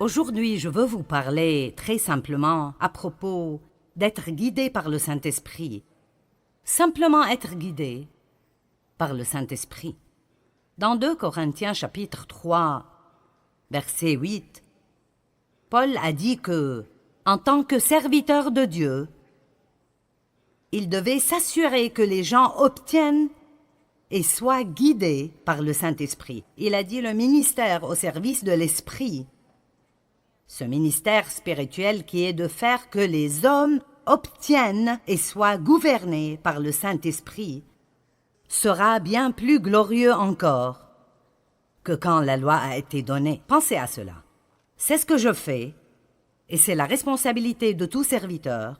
Aujourd'hui, je veux vous parler très simplement à propos d'être guidé par le Saint-Esprit. Simplement être guidé par le Saint-Esprit. Dans 2 Corinthiens chapitre 3, verset 8, Paul a dit que, en tant que serviteur de Dieu, il devait s'assurer que les gens obtiennent et soient guidés par le Saint-Esprit. Il a dit le ministère au service de l'Esprit. Ce ministère spirituel qui est de faire que les hommes obtiennent et soient gouvernés par le Saint-Esprit sera bien plus glorieux encore que quand la loi a été donnée. Pensez à cela. C'est ce que je fais, et c'est la responsabilité de tout serviteur,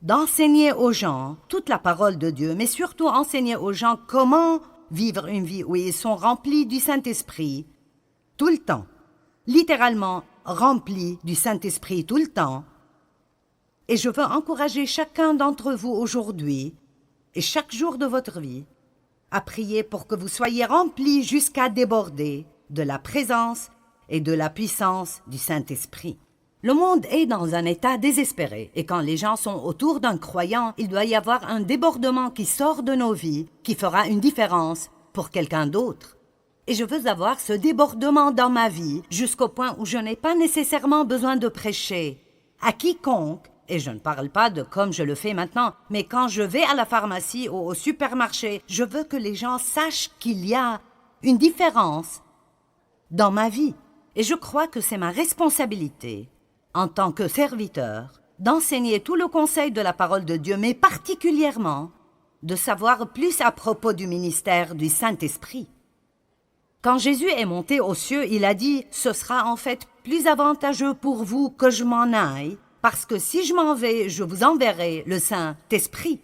d'enseigner aux gens toute la parole de Dieu, mais surtout enseigner aux gens comment vivre une vie où ils sont remplis du Saint-Esprit tout le temps, littéralement remplis du Saint-Esprit tout le temps. Et je veux encourager chacun d'entre vous aujourd'hui et chaque jour de votre vie à prier pour que vous soyez remplis jusqu'à déborder de la présence et de la puissance du Saint-Esprit. Le monde est dans un état désespéré et quand les gens sont autour d'un croyant, il doit y avoir un débordement qui sort de nos vies, qui fera une différence pour quelqu'un d'autre. Et je veux avoir ce débordement dans ma vie jusqu'au point où je n'ai pas nécessairement besoin de prêcher à quiconque, et je ne parle pas de comme je le fais maintenant, mais quand je vais à la pharmacie ou au supermarché, je veux que les gens sachent qu'il y a une différence dans ma vie. Et je crois que c'est ma responsabilité, en tant que serviteur, d'enseigner tout le conseil de la parole de Dieu, mais particulièrement de savoir plus à propos du ministère du Saint-Esprit. Quand Jésus est monté aux cieux, il a dit « Ce sera en fait plus avantageux pour vous que je m'en aille, parce que si je m'en vais, je vous enverrai le Saint-Esprit. »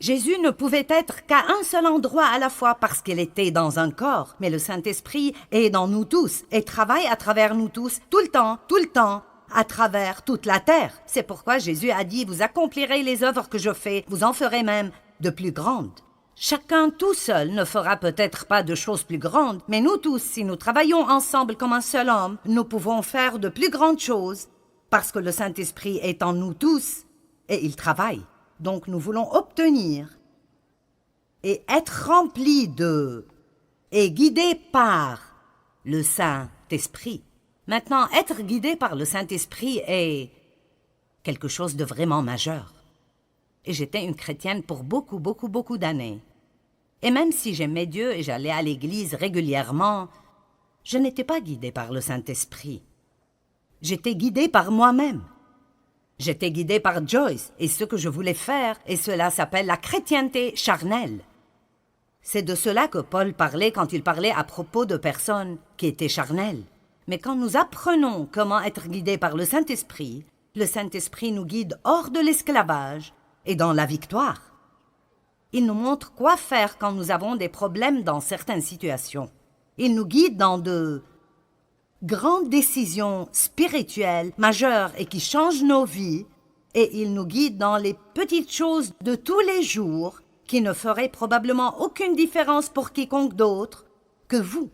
Jésus ne pouvait être qu'à un seul endroit à la fois parce qu'il était dans un corps, mais le Saint-Esprit est dans nous tous et travaille à travers nous tous, tout le temps, à travers toute la terre. C'est pourquoi Jésus a dit « Vous accomplirez les œuvres que je fais, vous en ferez même de plus grandes. » Chacun tout seul ne fera peut-être pas de choses plus grandes, mais nous tous, si nous travaillons ensemble comme un seul homme, nous pouvons faire de plus grandes choses parce que le Saint-Esprit est en nous tous et il travaille. Donc nous voulons obtenir et être remplis de et guidés par le Saint-Esprit. Maintenant, être guidé par le Saint-Esprit est quelque chose de vraiment majeur. Et j'étais une chrétienne pour beaucoup d'années. Et même si j'aimais Dieu et j'allais à l'église régulièrement, je n'étais pas guidée par le Saint-Esprit. J'étais guidée par moi-même. J'étais guidée par Joyce et ce que je voulais faire, et cela s'appelle la chrétienté charnelle. C'est de cela que Paul parlait quand il parlait à propos de personnes qui étaient charnelles. Mais quand nous apprenons comment être guidés par le Saint-Esprit nous guide hors de l'esclavage et dans la victoire. Il nous montre quoi faire quand nous avons des problèmes dans certaines situations. Il nous guide dans de grandes décisions spirituelles majeures et qui changent nos vies, et il nous guide dans les petites choses de tous les jours qui ne feraient probablement aucune différence pour quiconque d'autre que vous.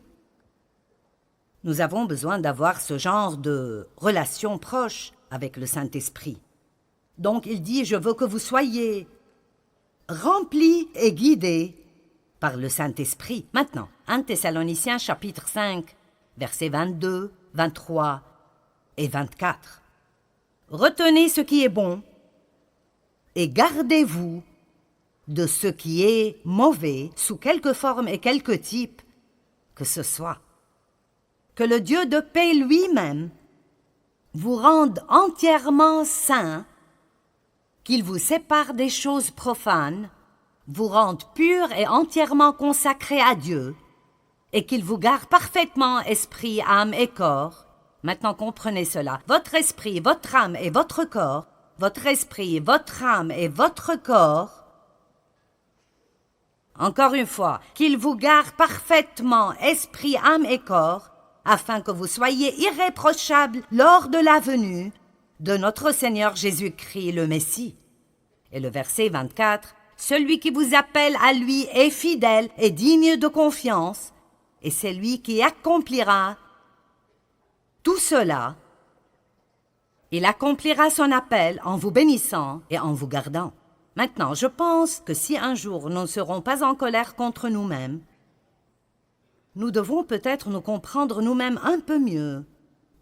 Nous avons besoin d'avoir ce genre de relation proche avec le Saint-Esprit. Donc il dit « Je veux que vous soyez remplis et guidés par le Saint-Esprit. » Maintenant, 1 Thessaloniciens chapitre 5, versets 22, 23 et 24. « Retenez ce qui est bon et gardez-vous de ce qui est mauvais sous quelque forme et quelque type que ce soit. Que le Dieu de paix lui-même vous rende entièrement saints, qu'il vous sépare des choses profanes, vous rende purs et entièrement consacrés à Dieu, et qu'il vous garde parfaitement esprit, âme et corps. Maintenant comprenez cela. Votre esprit, votre âme et votre corps, votre esprit, votre âme et votre corps. Encore une fois, qu'il vous garde parfaitement esprit, âme et corps, afin que vous soyez irréprochables lors de la venue de notre Seigneur Jésus-Christ le Messie. Et le verset 24, « Celui qui vous appelle à lui est fidèle et digne de confiance, et c'est lui qui accomplira Tout cela, il accomplira son appel en vous bénissant et en vous gardant. Maintenant, je pense que si un jour nous ne serons pas en colère contre nous-mêmes, nous devons peut-être nous comprendre nous-mêmes un peu mieux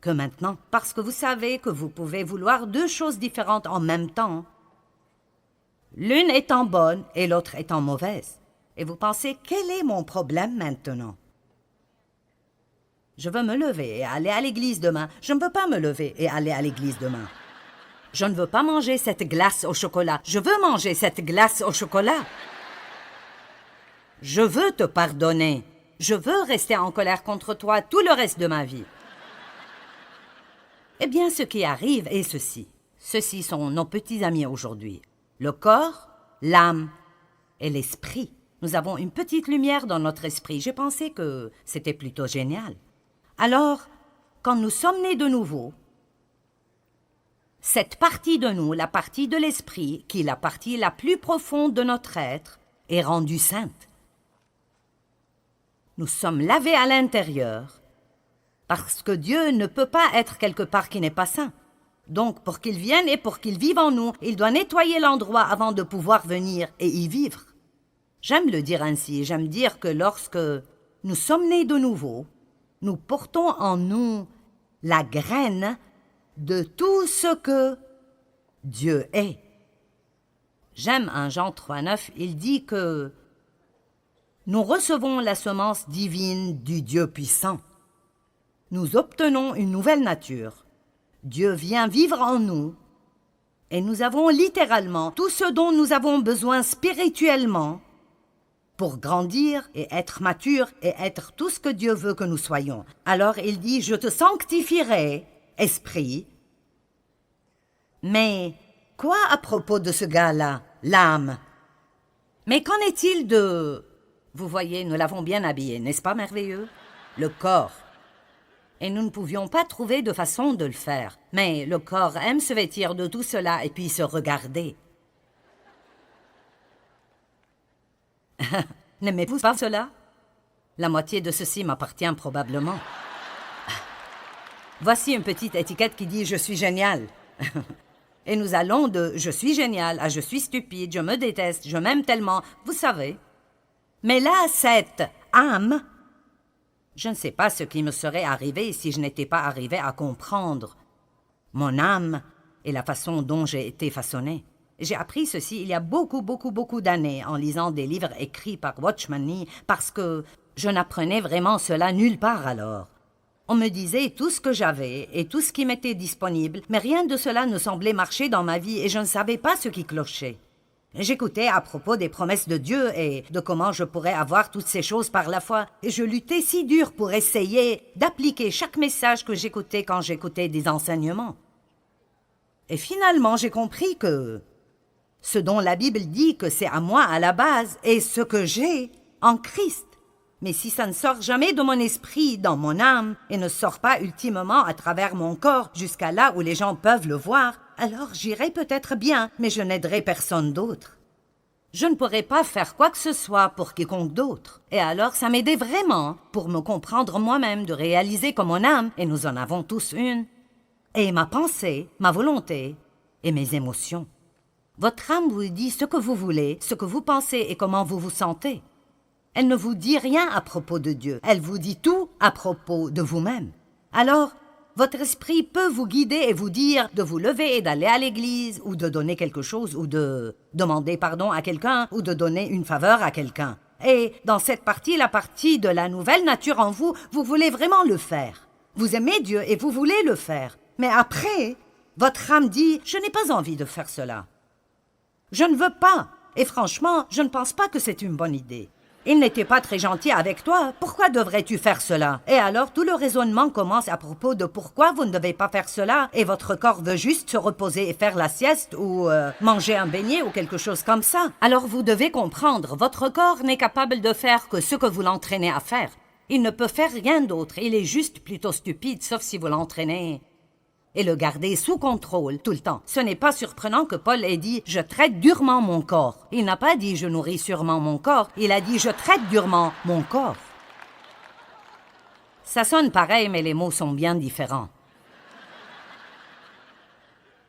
que maintenant, parce que vous savez que vous pouvez vouloir deux choses différentes en même temps, l'une étant bonne et l'autre étant mauvaise. Et vous pensez, quel est mon problème maintenant? Je veux me lever et aller à l'église demain. Je ne veux pas me lever et aller à l'église demain. Je ne veux pas manger cette glace au chocolat. Je veux manger cette glace au chocolat. Je veux te pardonner. Je veux rester en colère contre toi tout le reste de ma vie. Eh bien, ce qui arrive est ceci. Ceux-ci sont nos petits amis aujourd'hui. Le corps, l'âme et l'esprit. Nous avons une petite lumière dans notre esprit. J'ai pensé que c'était plutôt génial. Alors, quand nous sommes nés de nouveau, cette partie de nous, la partie de l'esprit, qui est la partie la plus profonde de notre être, est rendue sainte. Nous sommes lavés à l'intérieur, parce que Dieu ne peut pas être quelque part qui n'est pas saint. Donc, pour qu'il vienne et pour qu'il vive en nous, il doit nettoyer l'endroit avant de pouvoir venir et y vivre. J'aime le dire ainsi, j'aime dire que lorsque nous sommes nés de nouveau, nous portons en nous la graine de tout ce que Dieu est. J'aime un Jean 3,9, il dit que nous recevons la semence divine du Dieu puissant. Nous obtenons une nouvelle nature. Dieu vient vivre en nous et nous avons littéralement tout ce dont nous avons besoin spirituellement pour grandir et être mature et être tout ce que Dieu veut que nous soyons. Alors il dit, je te sanctifierai, esprit. Mais quoi à propos de ce gars-là, l'âme? Mais qu'en est-il de... Vous voyez, nous l'avons bien habillé, n'est-ce pas merveilleux? Le corps. Et nous ne pouvions pas trouver de façon de le faire. Mais le corps aime se vêtir de tout cela et puis se regarder. N'aimez-vous pas cela? La moitié de ceci m'appartient probablement. Voici une petite étiquette qui dit « Je suis génial ». Et nous allons de « Je suis génial » à « Je suis stupide, je me déteste, je m'aime tellement », vous savez. Mais là, cette âme, je ne sais pas ce qui me serait arrivé si je n'étais pas arrivé à comprendre mon âme et la façon dont j'ai été façonné. J'ai appris ceci il y a beaucoup d'années en lisant des livres écrits par Watchman Nee parce que je n'apprenais vraiment cela nulle part alors. On me disait tout ce que j'avais et tout ce qui m'était disponible, mais rien de cela ne semblait marcher dans ma vie et je ne savais pas ce qui clochait. J'écoutais à propos des promesses de Dieu et de comment je pourrais avoir toutes ces choses par la foi, et je luttais si dur pour essayer d'appliquer chaque message que j'écoutais quand j'écoutais des enseignements. Et finalement, j'ai compris que ce dont la Bible dit que c'est à moi à la base est ce que j'ai en Christ. Mais si ça ne sort jamais de mon esprit, dans mon âme, et ne sort pas ultimement à travers mon corps jusqu'à là où les gens peuvent le voir, alors j'irai peut-être bien, mais je n'aiderai personne d'autre. Je ne pourrai pas faire quoi que ce soit pour quiconque d'autre. Et alors ça m'aidait vraiment pour me comprendre moi-même, de réaliser que mon âme, et nous en avons tous une, et ma pensée, ma volonté et mes émotions. Votre âme vous dit ce que vous voulez, ce que vous pensez et comment vous vous sentez. Elle ne vous dit rien à propos de Dieu, elle vous dit tout à propos de vous-même. Alors, votre esprit peut vous guider et vous dire de vous lever et d'aller à l'église, ou de donner quelque chose, ou de demander pardon à quelqu'un, ou de donner une faveur à quelqu'un. Et dans cette partie, la partie de la nouvelle nature en vous, vous voulez vraiment le faire. Vous aimez Dieu et vous voulez le faire. Mais après, votre âme dit « Je n'ai pas envie de faire cela. Je ne veux pas. Et franchement, je ne pense pas que c'est une bonne idée. Il n'était pas très gentil avec toi. Pourquoi devrais-tu faire cela? » Et alors, tout le raisonnement commence à propos de pourquoi vous ne devez pas faire cela et votre corps veut juste se reposer et faire la sieste ou manger un beignet ou quelque chose comme ça. Alors, vous devez comprendre, votre corps n'est capable de faire que ce que vous l'entraînez à faire. Il ne peut faire rien d'autre. Il est juste plutôt stupide, sauf si vous l'entraînez et le garder sous contrôle tout le temps. Ce n'est pas surprenant que Paul ait dit « Je traite durement mon corps ». Il n'a pas dit « Je nourris sûrement mon corps », il a dit « Je traite durement mon corps ». Ça sonne pareil, mais les mots sont bien différents.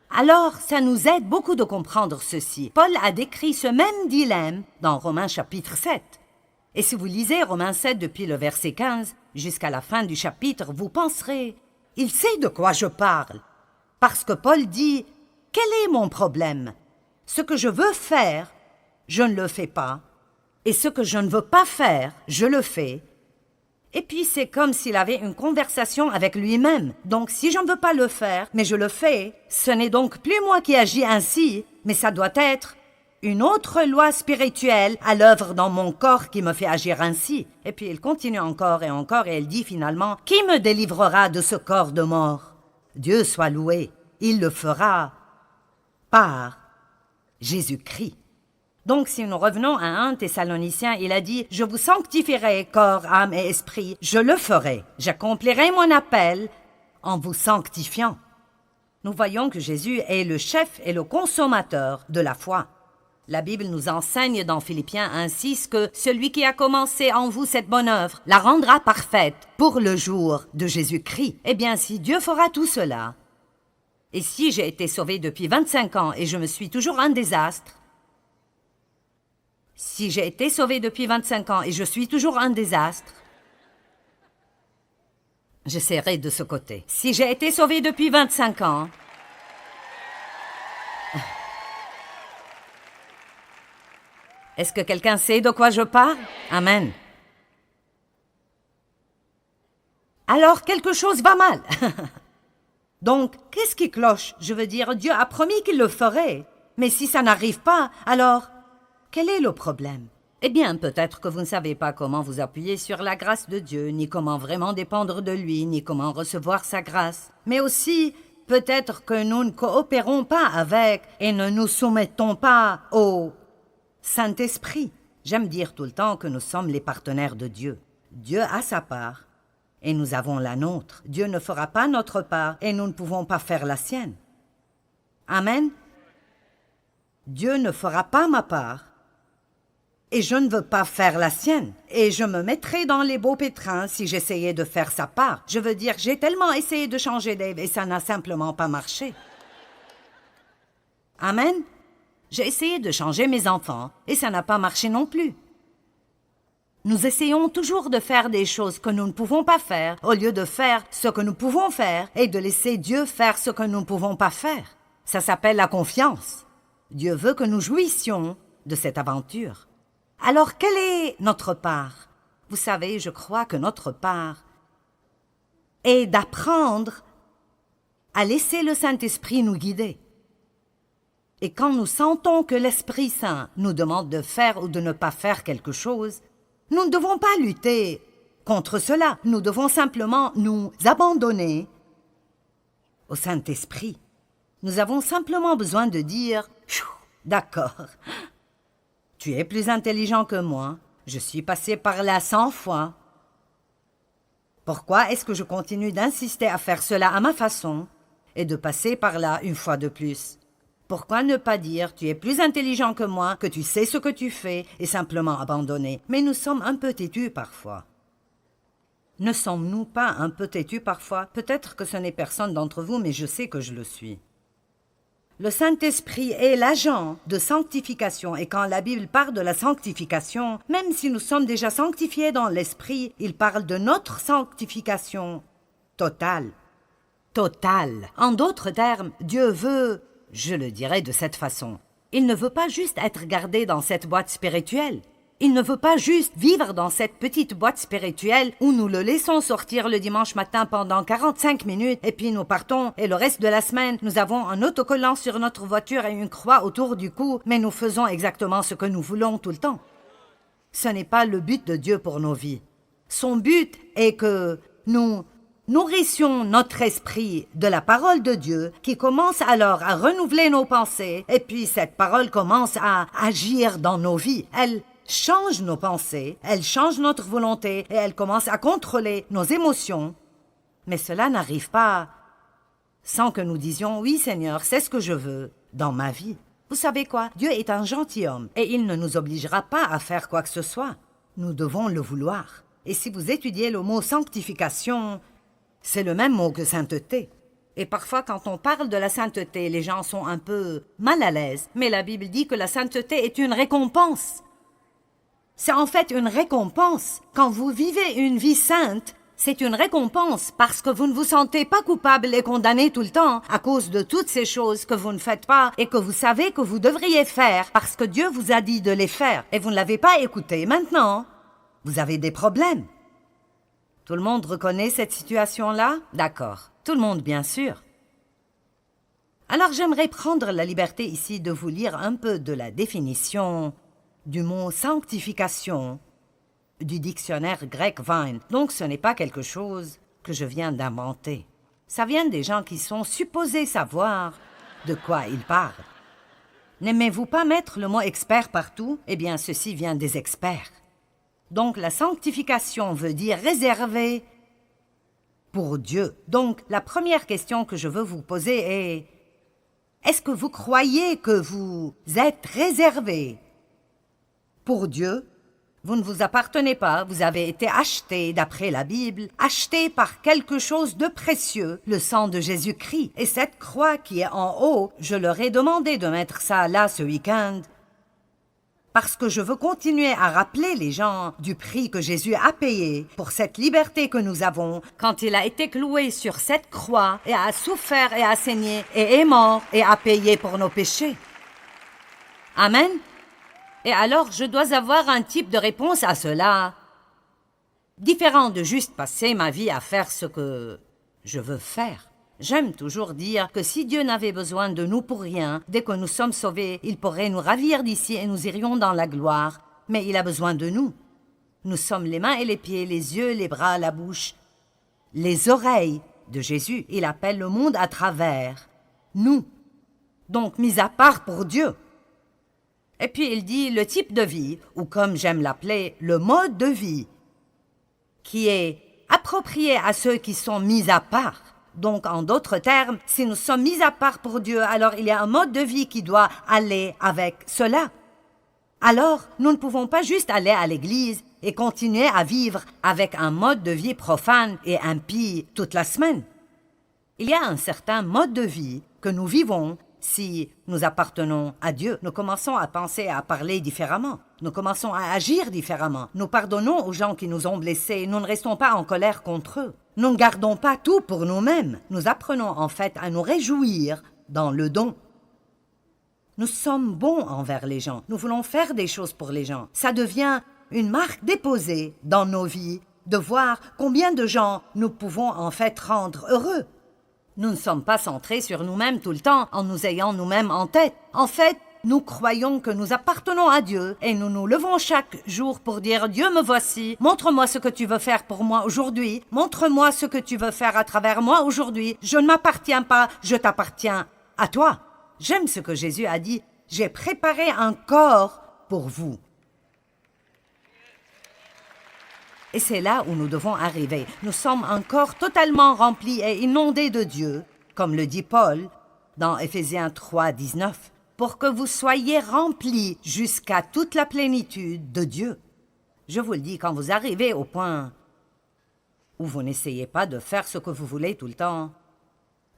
Alors, ça nous aide beaucoup de comprendre ceci. Paul a décrit ce même dilemme dans Romains chapitre 7. Et si vous lisez Romains 7 depuis le verset 15 jusqu'à la fin du chapitre, vous penserez « Il sait de quoi je parle ». Parce que Paul dit « Quel est mon problème? Ce que je veux faire, je ne le fais pas. Et ce que je ne veux pas faire, je le fais. » Et puis c'est comme s'il avait une conversation avec lui-même. Donc si je ne veux pas le faire, mais je le fais, ce n'est donc plus moi qui agis ainsi, mais ça doit être une autre loi spirituelle à l'œuvre dans mon corps qui me fait agir ainsi. Et puis il continue encore et elle dit finalement « Qui me délivrera de ce corps de mort? Dieu soit loué, il le fera par Jésus-Christ. » Donc, si nous revenons à 1 Thessaloniciens, il a dit « Je vous sanctifierai, corps, âme et esprit. Je le ferai. J'accomplirai mon appel en vous sanctifiant. » Nous voyons que Jésus est le chef et le consommateur de la foi. La Bible nous enseigne dans Philippiens 1,6 que « Celui qui a commencé en vous cette bonne œuvre la rendra parfaite pour le jour de Jésus-Christ. » Eh bien, si Dieu fera tout cela, et si j'ai été sauvé depuis 25 ans et je me suis toujours un désastre, si j'ai été sauvé depuis 25 ans et je suis toujours un désastre, j'essaierai de ce côté. Si j'ai été sauvé depuis 25 ans, est-ce que quelqu'un sait de quoi je parle? Amen. Alors, quelque chose va mal. Donc, qu'est-ce qui cloche? Je veux dire, Dieu a promis qu'il le ferait. Mais si ça n'arrive pas, alors, quel est le problème? Eh bien, peut-être que vous ne savez pas comment vous appuyer sur la grâce de Dieu, ni comment vraiment dépendre de lui, ni comment recevoir sa grâce. Mais aussi, peut-être que nous ne coopérons pas avec et ne nous soumettons pas au Saint-Esprit. J'aime dire tout le temps que nous sommes les partenaires de Dieu. Dieu a sa part et nous avons la nôtre. Dieu ne fera pas notre part et nous ne pouvons pas faire la sienne. Amen. Dieu ne fera pas ma part et je ne veux pas faire la sienne. Et je me mettrais dans les beaux pétrins si j'essayais de faire sa part. Je veux dire, j'ai tellement essayé de changer Dave et ça n'a simplement pas marché. Amen. J'ai essayé de changer mes enfants et ça n'a pas marché non plus. Nous essayons toujours de faire des choses que nous ne pouvons pas faire au lieu de faire ce que nous pouvons faire et de laisser Dieu faire ce que nous ne pouvons pas faire. Ça s'appelle la confiance. Dieu veut que nous jouissions de cette aventure. Alors, quelle est notre part? Vous savez, je crois que notre part est d'apprendre à laisser le Saint-Esprit nous guider. Et quand nous sentons que l'Esprit Saint nous demande de faire ou de ne pas faire quelque chose, nous ne devons pas lutter contre cela. Nous devons simplement nous abandonner au Saint-Esprit. Nous avons simplement besoin de dire « D'accord, tu es plus intelligent que moi, je suis passé par là 100 fois. Pourquoi est-ce que je continue d'insister à faire cela à ma façon et de passer par là une fois de plus ? Pourquoi ne pas dire « Tu es plus intelligent que moi, que tu sais ce que tu fais » et simplement abandonner? Mais nous sommes un peu têtus parfois. Ne sommes-nous pas un peu têtus parfois? Peut-être que ce n'est personne d'entre vous, mais je sais que je le suis. Le Saint-Esprit est l'agent de sanctification et quand la Bible parle de la sanctification, même si nous sommes déjà sanctifiés dans l'Esprit, il parle de notre sanctification totale. Totale. En d'autres termes, Dieu veut, je le dirais de cette façon, il ne veut pas juste être gardé dans cette boîte spirituelle. Il ne veut pas juste vivre dans cette petite boîte spirituelle où nous le laissons sortir le dimanche matin pendant 45 minutes et puis nous partons et le reste de la semaine, nous avons un autocollant sur notre voiture et une croix autour du cou, mais nous faisons exactement ce que nous voulons tout le temps. Ce n'est pas le but de Dieu pour nos vies. Son but est que nous nourrissions notre esprit de la parole de Dieu qui commence alors à renouveler nos pensées et puis cette parole commence à agir dans nos vies. Elle change nos pensées, elle change notre volonté et elle commence à contrôler nos émotions. Mais cela n'arrive pas sans que nous disions « Oui Seigneur, c'est ce que je veux dans ma vie ». Vous savez quoi? Dieu est un gentilhomme et il ne nous obligera pas à faire quoi que ce soit. Nous devons le vouloir. Et si vous étudiez le mot sanctification, c'est le même mot que sainteté. Et parfois, quand on parle de la sainteté, les gens sont un peu mal à l'aise. Mais la Bible dit que la sainteté est une récompense. C'est en fait une récompense. Quand vous vivez une vie sainte, c'est une récompense parce que vous ne vous sentez pas coupable et condamné tout le temps à cause de toutes ces choses que vous ne faites pas et que vous savez que vous devriez faire parce que Dieu vous a dit de les faire et vous ne l'avez pas écouté. Maintenant, vous avez des problèmes. Tout le monde reconnaît cette situation-là? D'accord. Tout le monde, bien sûr. Alors j'aimerais prendre la liberté ici de vous lire un peu de la définition du mot sanctification du dictionnaire grec Vine. Donc ce n'est pas quelque chose que je viens d'inventer. Ça vient des gens qui sont supposés savoir de quoi ils parlent. N'aimez-vous pas mettre le mot expert partout? Eh bien, ceci vient des experts. Donc la sanctification veut dire réservé pour Dieu. Donc la première question que je veux vous poser est: est-ce que vous croyez que vous êtes réservé pour Dieu? Vous ne vous appartenez pas, vous avez été acheté, d'après la Bible, acheté par quelque chose de précieux, le sang de Jésus-Christ. Et cette croix qui est en haut, je leur ai demandé de mettre ça là ce week-end, parce que je veux continuer à rappeler les gens du prix que Jésus a payé pour cette liberté que nous avons quand il a été cloué sur cette croix et a souffert et a saigné et est mort et a payé pour nos péchés. Amen. Et alors, je dois avoir un type de réponse à cela, différent de juste passer ma vie à faire ce que je veux faire. J'aime toujours dire que si Dieu n'avait besoin de nous pour rien, dès que nous sommes sauvés, il pourrait nous ravir d'ici et nous irions dans la gloire. Mais il a besoin de nous. Nous sommes les mains et les pieds, les yeux, les bras, la bouche, les oreilles de Jésus. Il appelle le monde à travers nous. Donc, mis à part pour Dieu. Et puis il dit le type de vie, ou comme j'aime l'appeler, le mode de vie, qui est approprié à ceux qui sont mis à part. Donc, en d'autres termes, si nous sommes mis à part pour Dieu, alors il y a un mode de vie qui doit aller avec cela. Alors, nous ne pouvons pas juste aller à l'église et continuer à vivre avec un mode de vie profane et impie toute la semaine. Il y a un certain mode de vie que nous vivons si nous appartenons à Dieu. Nous commençons à penser et à parler différemment. Nous commençons à agir différemment. Nous pardonnons aux gens qui nous ont blessés. Nous ne restons pas en colère contre eux. Nous ne gardons pas tout pour nous-mêmes. Nous apprenons en fait à nous réjouir dans le don. Nous sommes bons envers les gens. Nous voulons faire des choses pour les gens. Ça devient une marque déposée dans nos vies de voir combien de gens nous pouvons en fait rendre heureux. Nous ne sommes pas centrés sur nous-mêmes tout le temps en nous ayant nous-mêmes en tête. En fait, nous croyons que nous appartenons à Dieu et nous nous levons chaque jour pour dire « Dieu, me voici, montre-moi ce que tu veux faire pour moi aujourd'hui, montre-moi ce que tu veux faire à travers moi aujourd'hui, je ne m'appartiens pas, je t'appartiens à toi. » J'aime ce que Jésus a dit « J'ai préparé un corps pour vous. » Et c'est là où nous devons arriver. Nous sommes un corps totalement rempli et inondé de Dieu, comme le dit Paul dans Éphésiens 3, 19, pour que vous soyez remplis jusqu'à toute la plénitude de Dieu. Je vous le dis, quand vous arrivez au point où vous n'essayez pas de faire ce que vous voulez tout le temps,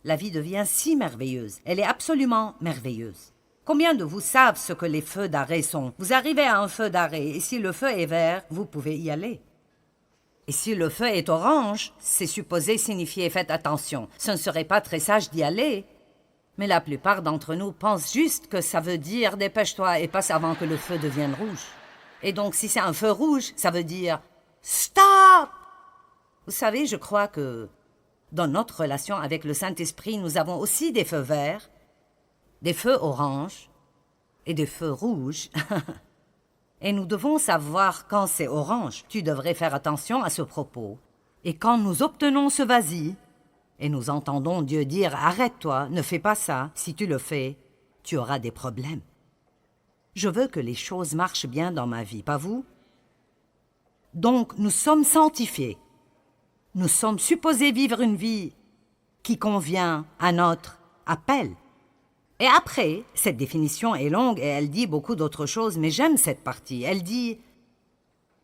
la vie devient si merveilleuse. Elle est absolument merveilleuse. Combien de vous savent ce que les feux d'arrêt sont? Vous arrivez à un feu d'arrêt et si le feu est vert, vous pouvez y aller. Et si le feu est orange, c'est supposé signifier « faites attention ». Ce ne serait pas très sage d'y aller. Mais la plupart d'entre nous pensent juste que ça veut dire « dépêche-toi et passe avant que le feu devienne rouge ». Et donc si c'est un feu rouge, ça veut dire « stop ». Vous savez, je crois que dans notre relation avec le Saint-Esprit, nous avons aussi des feux verts, des feux oranges et des feux rouges. Et nous devons savoir quand c'est orange. Tu devrais faire attention à ce propos. Et quand nous obtenons ce vas-y, et nous entendons Dieu dire « Arrête-toi, ne fais pas ça. Si tu le fais, tu auras des problèmes. » Je veux que les choses marchent bien dans ma vie, pas vous? Donc, nous sommes sanctifiés. Nous sommes supposés vivre une vie qui convient à notre appel. Et après, cette définition est longue et elle dit beaucoup d'autres choses, mais j'aime cette partie. Elle dit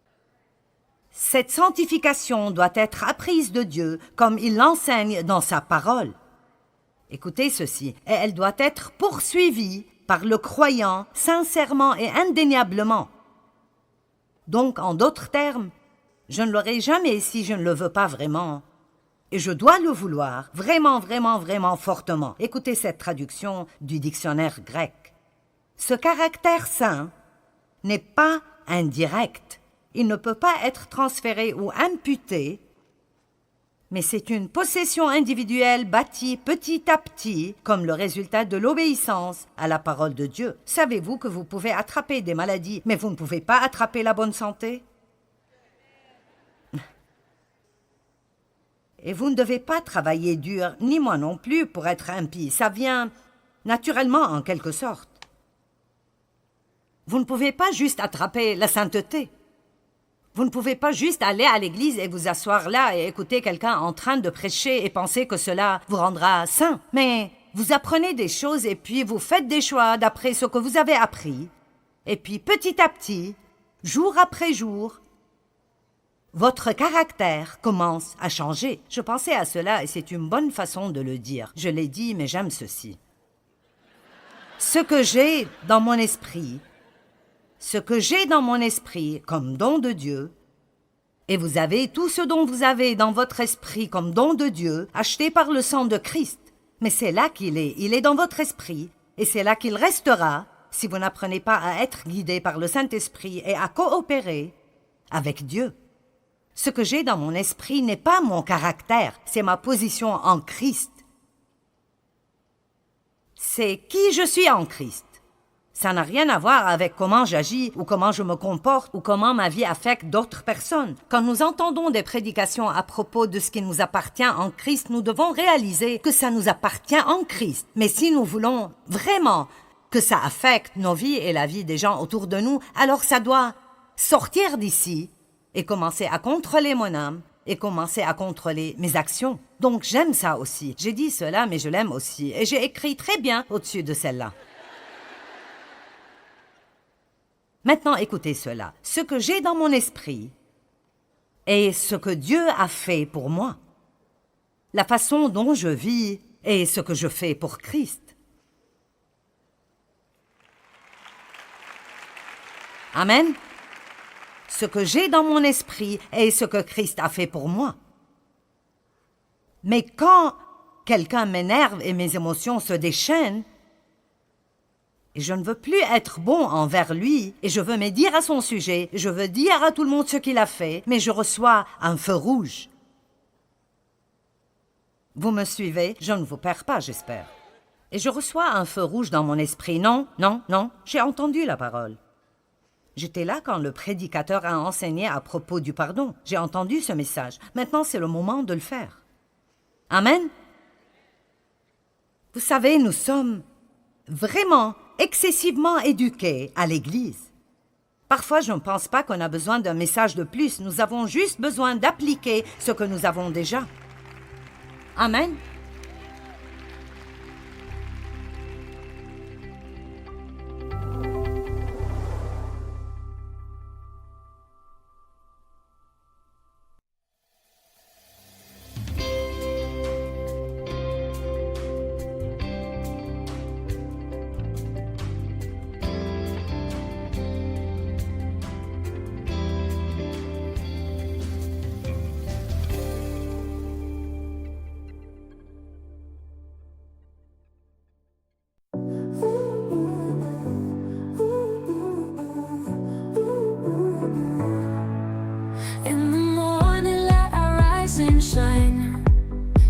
« Cette sanctification doit être apprise de Dieu comme il l'enseigne dans sa parole. Écoutez ceci, et elle doit être poursuivie par le croyant sincèrement et indéniablement. Donc, en d'autres termes, je ne l'aurai jamais si je ne le veux pas vraiment. Et je dois le vouloir, vraiment, vraiment, vraiment fortement. Écoutez cette traduction du dictionnaire grec. Ce caractère saint n'est pas indirect. Il ne peut pas être transféré ou imputé, mais c'est une possession individuelle bâtie petit à petit comme le résultat de l'obéissance à la parole de Dieu. Savez-vous que vous pouvez attraper des maladies, mais vous ne pouvez pas attraper la bonne santé? Et vous ne devez pas travailler dur, ni moi non plus, pour être impie. Ça vient naturellement en quelque sorte. Vous ne pouvez pas juste attraper la sainteté. Vous ne pouvez pas juste aller à l'église et vous asseoir là et écouter quelqu'un en train de prêcher et penser que cela vous rendra saint. Mais vous apprenez des choses et puis vous faites des choix d'après ce que vous avez appris. Et puis petit à petit, jour après jour, votre caractère commence à changer. Je pensais à cela et c'est une bonne façon de le dire. Je l'ai dit, mais j'aime ceci. Ce que j'ai dans mon esprit comme don de Dieu, et vous avez tout ce dont vous avez dans votre esprit comme don de Dieu, acheté par le sang de Christ. Mais c'est là qu'il est, il est dans votre esprit, et c'est là qu'il restera si vous n'apprenez pas à être guidé par le Saint-Esprit et à coopérer avec Dieu. Ce que j'ai dans mon esprit n'est pas mon caractère, c'est ma position en Christ. C'est qui je suis en Christ. Ça n'a rien à voir avec comment j'agis ou comment je me comporte ou comment ma vie affecte d'autres personnes. Quand nous entendons des prédications à propos de ce qui nous appartient en Christ, nous devons réaliser que ça nous appartient en Christ. Mais si nous voulons vraiment que ça affecte nos vies et la vie des gens autour de nous, alors ça doit sortir d'ici et commencer à contrôler mon âme et commencer à contrôler mes actions. Donc j'aime ça aussi. J'ai dit cela, mais je l'aime aussi. Et j'ai écrit très bien au-dessus de celle-là. Maintenant, écoutez cela. Ce que j'ai dans mon esprit est ce que Dieu a fait pour moi. La façon dont je vis est ce que je fais pour Christ. Amen. Ce que j'ai dans mon esprit est ce que Christ a fait pour moi. Mais quand quelqu'un m'énerve et mes émotions se déchaînent, et je ne veux plus être bon envers lui, et je veux me dire à son sujet, je veux dire à tout le monde ce qu'il a fait, mais je reçois un feu rouge. Vous me suivez? Je ne vous perds pas, j'espère. Et je reçois un feu rouge dans mon esprit. Non, non, non, j'ai entendu la parole. J'étais là quand le prédicateur a enseigné à propos du pardon. J'ai entendu ce message. Maintenant, c'est le moment de le faire. Amen. Vous savez, nous sommes vraiment excessivement éduqués à l'Église. Parfois, je ne pense pas qu'on a besoin d'un message de plus. Nous avons juste besoin d'appliquer ce que nous avons déjà. Amen.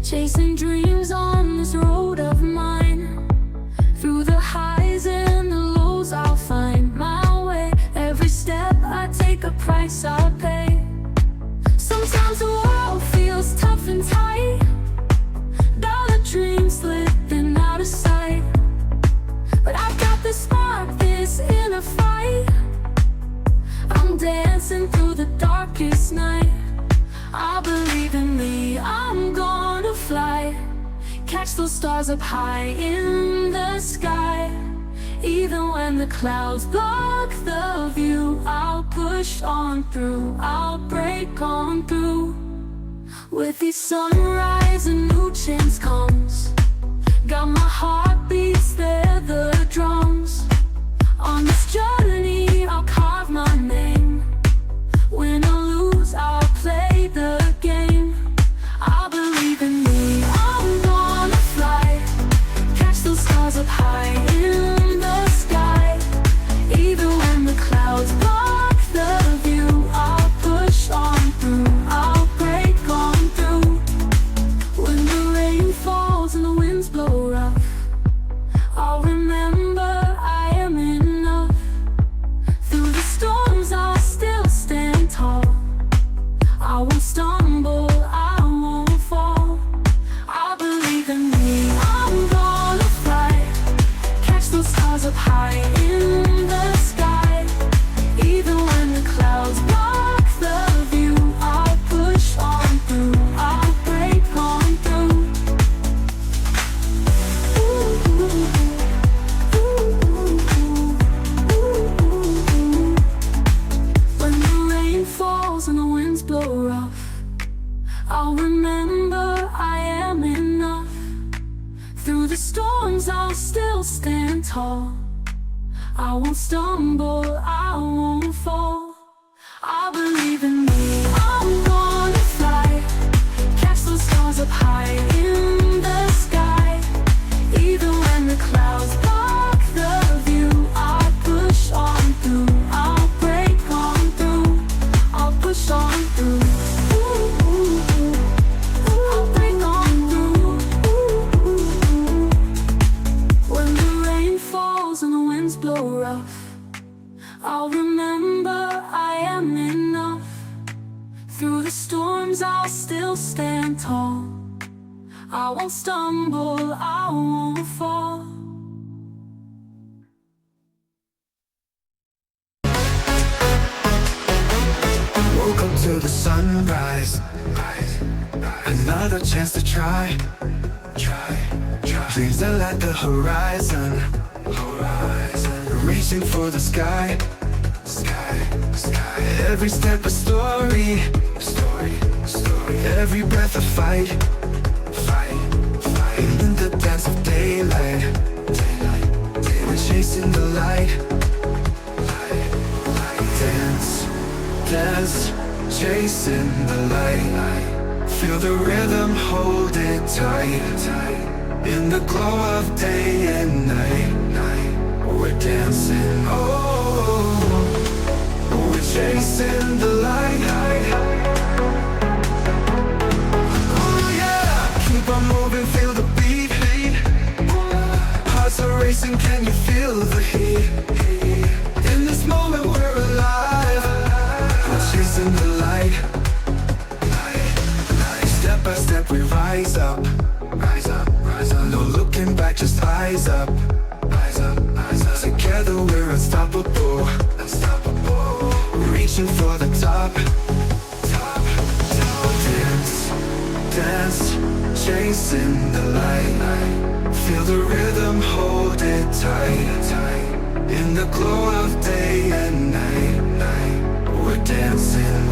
Chasing dreams on this road of mine. Through the highs and the lows I'll find my way. Every step I take a price I pay. Sometimes the world feels tough and tight. All the dreams slipping out of sight. But I've got this spark, this inner fight. I'm dancing through the darkest night. I believe in me, I'm gonna fly. Catch those stars up high in the sky. Even when the clouds block the view, I'll push on through, I'll break on through. With each sunrise a new chance comes. Got my heartbeats, they're the drums. On this journey I'll carve my name. Win or lose, I'll play the game. I believe in me, I'm gonna fly. Catch those stars up high in the sky. Even when the clouds block the view, I'll push on through, I'll break on through. When the rain falls and the winds blow rough, I'll remember I am enough. Through the storms I'll still stand tall. I won't stumble, I won't fall. I believe in me, I'm gonna fly. Catch those stars up high in the sky. Even when the clouds block the view, I'll push on through, I'll break on through. When the rain falls and the winds blow rough, I'll remember I am enough. Through the storms I'll still stand tall. I won't stumble, I won't fall. I believe in me, I'm gonna fly. Catch those stars up high in the sky. Even when the clouds block the view, I'll push on through, I'll break on through, I'll push on through. I'll break on through. When the rain falls and the winds blow rough, I'll remember I am enough. Through the storms I'll still stand tall. I won't stumble, I won't fall. Woke up to the sunrise. Another chance to try. Dreams that light the horizon. Reaching for the sky. Every step a story. Every breath a fight. In the dance of daylight. We're chasing the light. Dance, chasing the light. Feel the rhythm, hold it tight. In the glow of day and night, we're dancing, we're chasing the light. Oh yeah, keep on moving, feel the beat. Hearts are racing, can you feel the heat? In this moment we're alive. We're chasing the light. Step by step we rise up. No looking back, just eyes up. Together we're unstoppable. Reaching for the top. Dance, chasing the light. Feel the rhythm, hold it tight. In the glow of day and night, we're dancing,